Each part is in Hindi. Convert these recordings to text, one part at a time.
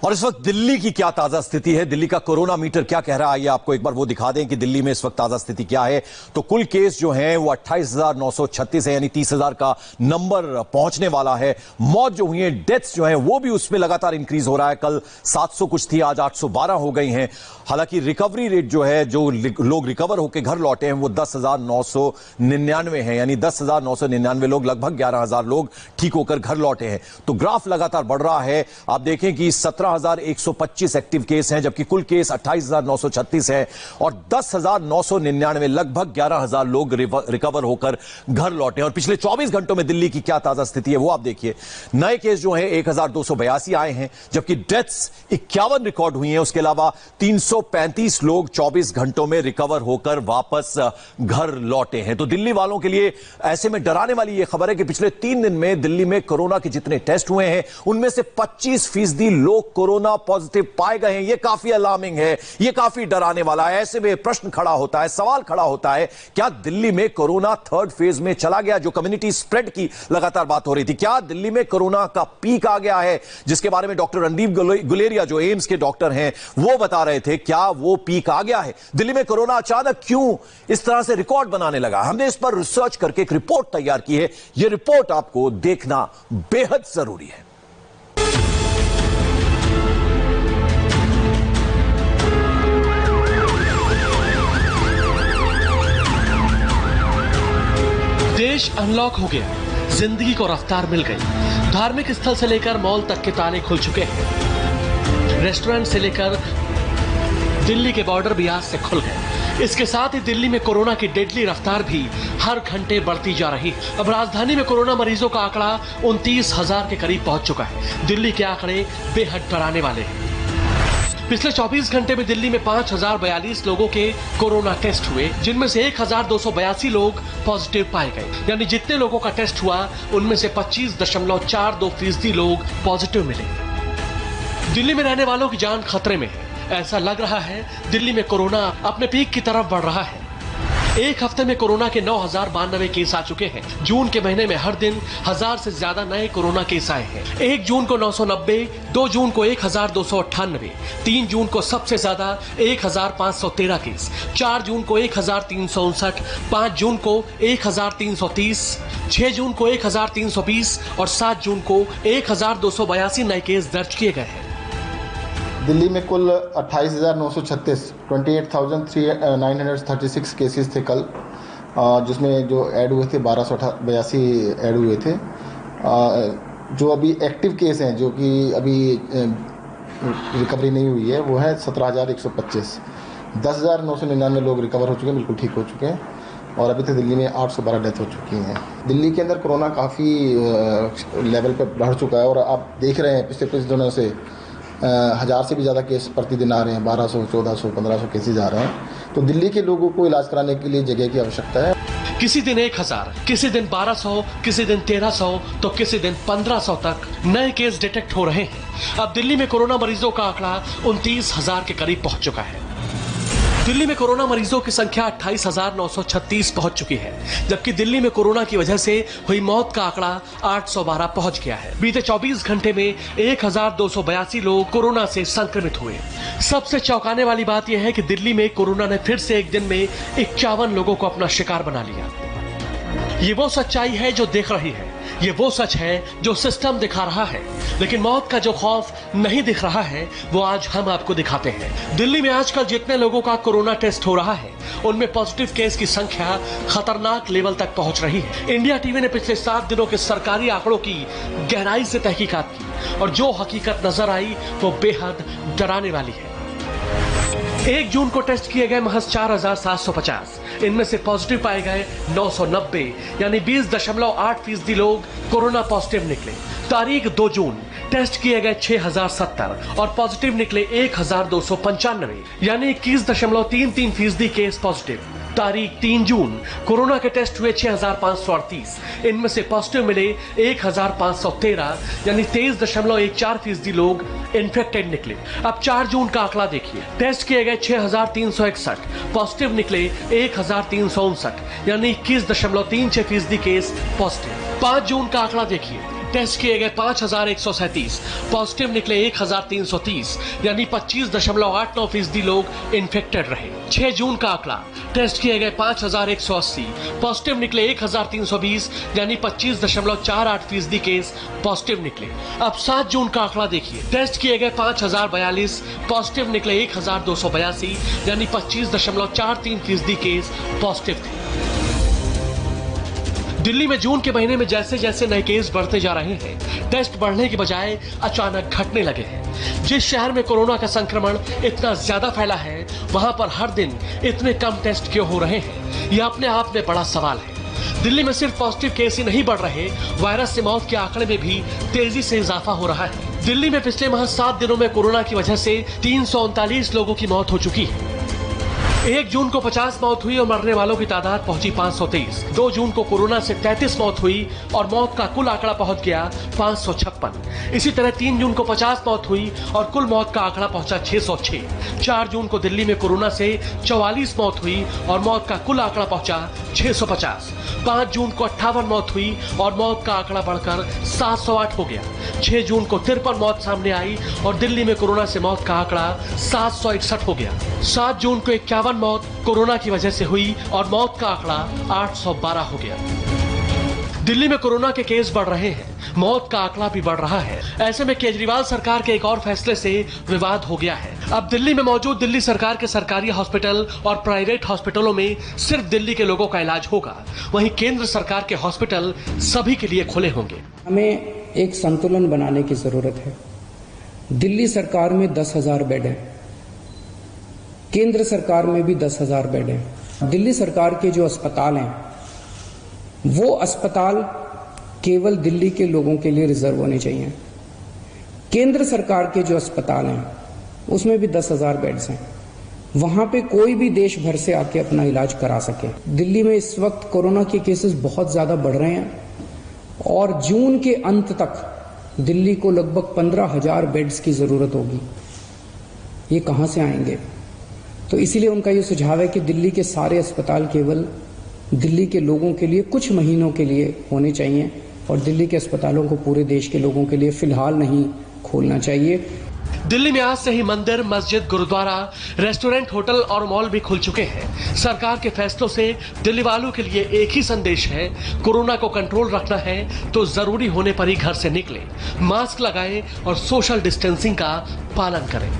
और इस वक्त दिल्ली की क्या ताजा स्थिति है, दिल्ली का कोरोना मीटर क्या कह रहा है, ये आपको एक बार वो दिखा दें कि दिल्ली में इस वक्त ताजा स्थिति क्या है। तो कुल केस जो हैं वो 28,936 है, यानी 30,000 का नंबर पहुंचने वाला है। मौत जो हुई है, डेथ्स जो हैं वो भी उसमें लगातार इंक्रीज हो रहा है। कल 700 कुछ थी, आज 812 हो गई हैं। हालांकि रिकवरी रेट जो है, जो लोग रिकवर होकर घर लौटे हैं, वो 10,999 है, यानी 10,999 लोग, लगभग 11,000 लोग ठीक होकर घर लौटे हैं। तो ग्राफ लगातार बढ़ रहा है। आप देखें कि 17,125 एक्टिव केस हैं, जबकि कुल केस 28,936 है और 10,999, लगभग 11,000 लोग रिकवर होकर घर लौटे हैं। और पिछले 24 घंटों में दिल्ली की क्या ताजा स्थिति है वो आप देखिए। नए केस जो हैं 1,282 आए हैं, जबकि डेथ्स 51 रिकॉर्ड हुई हैं। उसके अलावा 335 लोग 24 घंटों में रिकवर होकर वापस घर लौटे हैं। तो दिल्ली वालों के लिए ऐसे में डराने वाली यह खबर है कि पिछले 3 दिन में दिल्ली में कोरोना के जितने टेस्ट हुए हैं, उनमें से 25% लोग कोरोना पॉजिटिव पाए गए हैं। यह काफी अलार्मिंग है, यह काफी डराने वाला है। ऐसे में प्रश्न खड़ा होता है, सवाल खड़ा होता है, क्या दिल्ली में कोरोना थर्ड फेज में चला गया? जो कम्युनिटी स्प्रेड की लगातार बात हो रही थी, क्या दिल्ली में कोरोना का पीक आ गया है, जिसके बारे में डॉक्टर रणदीप गुलेरिया जो एम्स के डॉक्टर हैं वो बता रहे थे, क्या वो पीक आ गया है? दिल्ली में कोरोना अचानक क्यों इस तरह से रिकॉर्ड बनाने लगा? हमने इस पर रिसर्च करके एक रिपोर्ट तैयार की है। यह रिपोर्ट आपको देखना बेहद जरूरी है। देश अनलॉक हो गया, जिंदगी को रफ्तार मिल गई। धार्मिक स्थल से लेकर मॉल तक के ताले खुल चुके हैं। रेस्टोरेंट से लेकर दिल्ली के बॉर्डर भी आज से खुल गए। इसके साथ ही दिल्ली में कोरोना की डेडली रफ्तार भी हर घंटे बढ़ती जा रही है। अब राजधानी में कोरोना मरीजों का आंकड़ा 29,000 के करीब पहुंच चुका है। दिल्ली के आंकड़े बेहद डराने वाले हैं। पिछले 24 घंटे में दिल्ली में 5,042 लोगों के कोरोना टेस्ट हुए, जिनमें से 1,282 लोग पॉजिटिव पाए गए। यानी जितने लोगों का टेस्ट हुआ, उनमें से 25.42% लोग पॉजिटिव मिले। दिल्ली में रहने वालों की जान खतरे में है। ऐसा लग रहा है दिल्ली में कोरोना अपने पीक की तरफ बढ़ रहा है। एक हफ्ते में कोरोना के 9,092 केस आ चुके हैं। जून के महीने में हर दिन 1,000 से ज्यादा नए कोरोना केस आए हैं। 1 जून को 990, 2 जून को 1,298, 3 जून को सबसे ज्यादा 1,513 केस, 4 जून को 1,359, 5 जून को 1,330, 6 जून को 1,320 और 7 जून को 1,282 नए केस दर्ज किए गए हैं। दिल्ली में कुल 28,936 28,936 केसेस थे कल, जिसमें जो ऐड हुए थे 1,282 ऐड हुए थे। जो अभी एक्टिव केस हैं, जो कि अभी रिकवरी नहीं हुई है, वो है 17,125। 10,999 लोग रिकवर हो चुके हैं, बिल्कुल ठीक हो चुके हैं। और अभी तक दिल्ली में 812 डेथ हो चुकी हैं। दिल्ली के अंदर कोरोना काफ़ी लेवल पर बढ़ चुका है और आप देख रहे हैं पिछले कुछ दिनों से 1,000 से भी ज़्यादा केस प्रतिदिन आ रहे हैं। 1,200, 1,400, 1,500 केसेज आ रहे हैं। तो दिल्ली के लोगों को इलाज कराने के लिए जगह की आवश्यकता है। किसी दिन 1,000, किसी दिन 1,200, किसी दिन 1,300 तो किसी दिन 1,500 तक नए केस डिटेक्ट हो रहे हैं। अब दिल्ली में कोरोना मरीजों का आंकड़ा 29,000 के करीब पहुंच चुका है। दिल्ली में कोरोना मरीजों की संख्या 28,936 पहुंच चुकी है, जबकि दिल्ली में कोरोना की वजह से हुई मौत का आंकड़ा 812 पहुंच गया है। बीते 24 घंटे में 1,282 लोग कोरोना से संक्रमित हुए। सबसे चौंकाने वाली बात यह है कि दिल्ली में कोरोना ने फिर से एक दिन में 51 लोगों को अपना शिकार बना लिया। ये वो सच्चाई है जो दिख रही है, ये वो सच है जो सिस्टम दिखा रहा है, लेकिन मौत का जो खौफ नहीं दिख रहा है वो आज हम आपको दिखाते हैं। दिल्ली में आजकल जितने लोगों का कोरोना टेस्ट हो रहा है, उनमें पॉजिटिव केस की संख्या खतरनाक लेवल तक पहुंच रही है। इंडिया टीवी ने पिछले 7 दिनों के सरकारी आंकड़ों की गहराई से तहकीकात की और जो हकीकत नजर आई वो बेहद डराने वाली है। 1 जून को टेस्ट किए गए महज 4,750, इनमें से पॉजिटिव पाए गए 990, यानी 20.8% लोग कोरोना पॉजिटिव निकले। तारीख 2 जून टेस्ट किए गए 6,070 और पॉजिटिव निकले 1,295, यानी 21.33% केस पॉजिटिव। तारीख 3 जून कोरोना के टेस्ट हुए 6,538, इनमें से पॉजिटिव मिले 1,513, यानी 23.14% लोग इन्फेक्टेड निकले। अब 4 जून का आंकड़ा देखिए। टेस्ट किए गए 6,361, पॉजिटिव निकले 1,359, यानी 21.36% केस पॉजिटिव। 5 जून का आंकड़ा देखिए। टेस्ट किए गए 5,137, पॉजिटिव निकले 1,330, यानी 25.89% लोग इन्फेक्टेड रहे। 6 जून का आंकड़ा, टेस्ट किए गए 5,180, पॉजिटिव निकले 1,320, यानी 25.48% केस पॉजिटिव निकले। अब 7 जून का आंकड़ा देखिए, टेस्ट किए गए 5,042, पॉजिटिव निकले 1,282, यानी 25.43% केस पॉजिटिव थे। दिल्ली में जून के महीने में जैसे जैसे नए केस बढ़ते जा रहे हैं, टेस्ट बढ़ने की बजाय अचानक घटने लगे हैं। जिस शहर में कोरोना का संक्रमण इतना ज्यादा फैला है, वहां पर हर दिन इतने कम टेस्ट क्यों हो रहे हैं, यह अपने आप में बड़ा सवाल है। दिल्ली में सिर्फ पॉजिटिव केस ही नहीं बढ़ रहे, वायरस से मौत के आंकड़े में भी तेजी से इजाफा हो रहा है। दिल्ली में पिछले माह 7 दिनों में कोरोना की वजह से 339 लोगों की मौत हो चुकी है। 1 जून को 50 मौत हुई और मरने वालों की तादाद पहुंची 523। 2 जून को कोरोना से 33 मौत हुई और मौत का कुल आंकड़ा पहुंच गया 556। इसी तरह 3 जून को 50 मौत हुई और कुल मौत का आंकड़ा पहुंचा 606। 4 जून को दिल्ली में कोरोना से 44 मौत हुई और मौत का कुल आंकड़ा पहुंचा 650। 5 जून को 58 मौत हुई और मौत का आंकड़ा बढ़कर 708 हो गया। 6 जून को 53 मौत सामने आई और दिल्ली में कोरोना से मौत का आंकड़ा 761 हो गया। 7 जून को 51 मौत कोरोना की वजह से हुई और मौत का आंकड़ा 812 हो गया। दिल्ली में कोरोना के केस बढ़ रहे हैं, मौत का आंकड़ा भी बढ़ रहा है। ऐसे में केजरीवाल सरकार के एक और फैसले से विवाद हो गया है। अब दिल्ली में मौजूद दिल्ली सरकार के सरकारी हॉस्पिटल और प्राइवेट हॉस्पिटलों में सिर्फ दिल्ली के लोगों का इलाज होगा, वहीं केंद्र सरकार के हॉस्पिटल सभी के लिए खुले होंगे। हमें एक संतुलन बनाने की जरूरत है। दिल्ली सरकार में 10,000 बेड है, केंद्र सरकार में भी 10,000 बेड है। दिल्ली सरकार के जो अस्पताल हैं, वो अस्पताल केवल दिल्ली के लोगों के लिए रिजर्व होने चाहिए। केंद्र सरकार के जो अस्पताल हैं, उसमें भी 10,000 बेड्स हैं, वहां पे कोई भी देश भर से आके अपना इलाज करा सके। दिल्ली में इस वक्त कोरोना के केसेस बहुत ज्यादा बढ़ रहे हैं और जून के अंत तक दिल्ली को लगभग 15,000 बेड्स की जरूरत होगी। ये कहां से आएंगे? तो इसीलिए उनका ये सुझाव है कि दिल्ली के सारे अस्पताल केवल दिल्ली के लोगों के लिए कुछ महीनों के लिए होने चाहिए और दिल्ली के अस्पतालों को पूरे देश के लोगों के लिए फिलहाल नहीं खोलना चाहिए। दिल्ली में आज से ही मंदिर, मस्जिद, गुरुद्वारा, रेस्टोरेंट, होटल और मॉल भी खुल चुके हैं। सरकार के फैसलों से दिल्ली वालों के लिए एक ही संदेश है, कोरोना को कंट्रोल रखना है तो जरूरी होने पर ही घर से निकलें, मास्क लगाएं और सोशल डिस्टेंसिंग का पालन करें।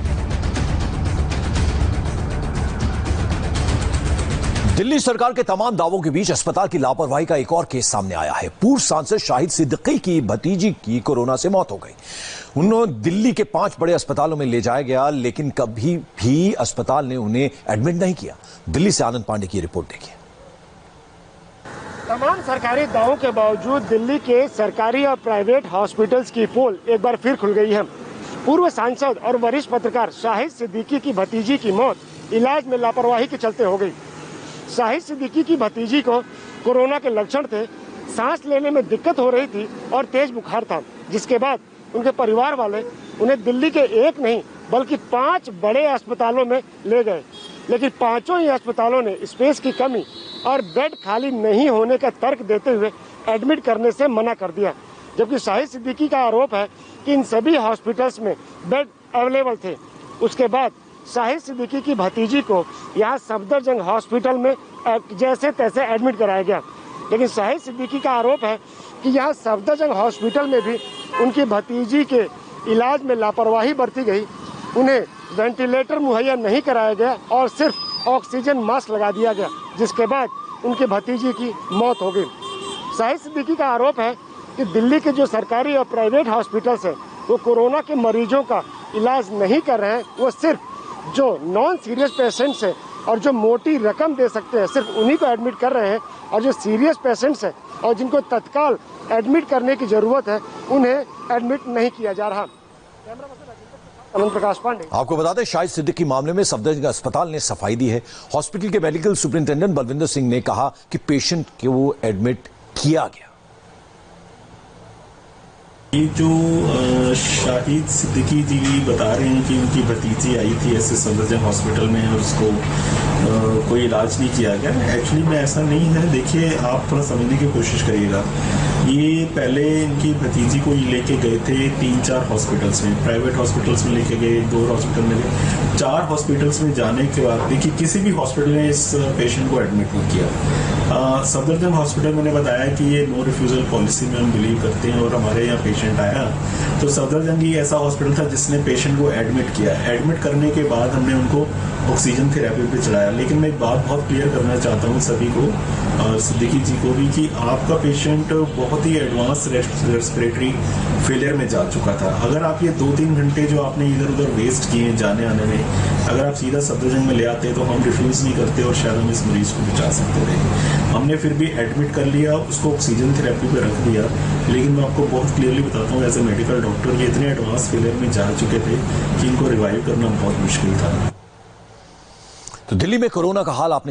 दिल्ली सरकार के तमाम दावों के बीच अस्पताल की लापरवाही का एक और केस सामने आया है। पूर्व सांसद शाहिद सिद्दीकी की भतीजी की कोरोना से मौत हो गई। उन्हें दिल्ली के 5 बड़े अस्पतालों में ले जाया गया, लेकिन कभी भी अस्पताल ने उन्हें एडमिट नहीं किया। दिल्ली से आनंद पांडे की रिपोर्ट देखिए। तमाम सरकारी दावों के बावजूद दिल्ली के सरकारी और प्राइवेट हॉस्पिटल्स की पोल एक बार फिर खुल गई है। पूर्व सांसद और वरिष्ठ पत्रकार शाहिद सिद्दीकी की भतीजी की मौत इलाज में लापरवाही के चलते हो गई। शाहिद सिद्दीकी की भतीजी को कोरोना के लक्षण थे, सांस लेने में दिक्कत हो रही थी और तेज बुखार था, जिसके बाद उनके परिवार वाले उन्हें दिल्ली के एक नहीं बल्कि 5 बड़े अस्पतालों में ले गए, लेकिन 5 ही अस्पतालों ने स्पेस की कमी और बेड खाली नहीं होने का तर्क देते हुए एडमिट करने से मना कर दिया। जबकि शाहिद सिद्दीकी का आरोप है कि इन सभी हॉस्पिटल्स में बेड अवेलेबल थे। उसके बाद शाहिद सिद्दीकी की भतीजी को यहाँ सफदरजंग हॉस्पिटल में जैसे तैसे एडमिट कराया गया, लेकिन शाहिद सिद्दीकी का आरोप है कि यहाँ सफदरजंग हॉस्पिटल में भी उनकी भतीजी के इलाज में लापरवाही बरती गई। उन्हें वेंटिलेटर मुहैया नहीं कराया गया और सिर्फ ऑक्सीजन मास्क लगा दिया गया, जिसके बाद उनकी भतीजी की मौत हो गई। शाहिद सिद्दीकी का आरोप है कि दिल्ली के जो सरकारी और प्राइवेट हॉस्पिटल्स हैं, वो कोरोना के मरीजों का इलाज नहीं कर रहे हैं। वो सिर्फ जो नॉन सीरियस पेशेंट्स हैं और जो मोटी रकम दे सकते हैं, सिर्फ उन्हीं को एडमिट कर रहे हैं, और जो सीरियस पेशेंट्स हैं और जिनको तत्काल एडमिट करने की जरूरत है, उन्हें एडमिट नहीं किया जा रहा। अनंत प्रकाश पांडे। आपको बता दें, शाहिद सिद्दीकी मामले में सफदरजंग अस्पताल ने सफाई दी है। हॉस्पिटल के मेडिकल सुपरिंटेंडेंट बलविंदर सिंह ने कहा कि पेशेंट को एडमिट किया गया। ये जो शाहिद सिद्दीकी जी बता रहे हैं कि उनकी भतीजी आई थी ऐसे सफदरजंग हॉस्पिटल में और उसको कोई इलाज नहीं किया गया, एक्चुअली में ऐसा नहीं है। देखिए, आप थोड़ा समझने की कोशिश करिएगा। ये पहले इनकी भतीजी को लेके गए थे 3-4 हॉस्पिटल्स में, प्राइवेट हॉस्पिटल्स में लेके गए, 2 हॉस्पिटल में गए, 4 हॉस्पिटल्स में जाने के बाद देखिए किसी भी हॉस्पिटल ने इस पेशेंट को एडमिट नहीं किया। सफदरजंग हॉस्पिटल मैंने बताया कि ये नो रिफ्यूजल पॉलिसी में हम बिलीव करते हैं और हमारे यहाँ पेशेंट आया तो सफदरजंग ही ऐसा हॉस्पिटल था जिसने पेशेंट को एडमिट किया। एडमिट करने के बाद हमने उनको ऑक्सीजन थेरेपी पे चढ़ाया। लेकिन मैं एक बात बहुत क्लियर करना चाहता हूँ सभी को, सिद्दीकी जी को भी, कि आपका पेशेंट बहुत ही एडवांस रेस्पिरेटरी फेलियर में जा चुका था। अगर आप ये 2-3 घंटे जो आपने इधर उधर वेस्ट किए जाने आने में, अगर आप सीधा सफदरजंग में ले आते तो हम रिफ्यूज नहीं करते और शायद हम इस मरीज को बचा सकते थे। हमने फिर भी एडमिट कर लिया, उसको ऑक्सीजन थेरेपी पे रख दिया। लेकिन मैं आपको बहुत क्लियरली बताता हूँ एज ए मेडिकल डॉक्टर, ये इतने एडवांस फेलियर में जा चुके थे कि इनको रिवाइव करना बहुत मुश्किल था। तो दिल्ली में कोरोना का हाल आपने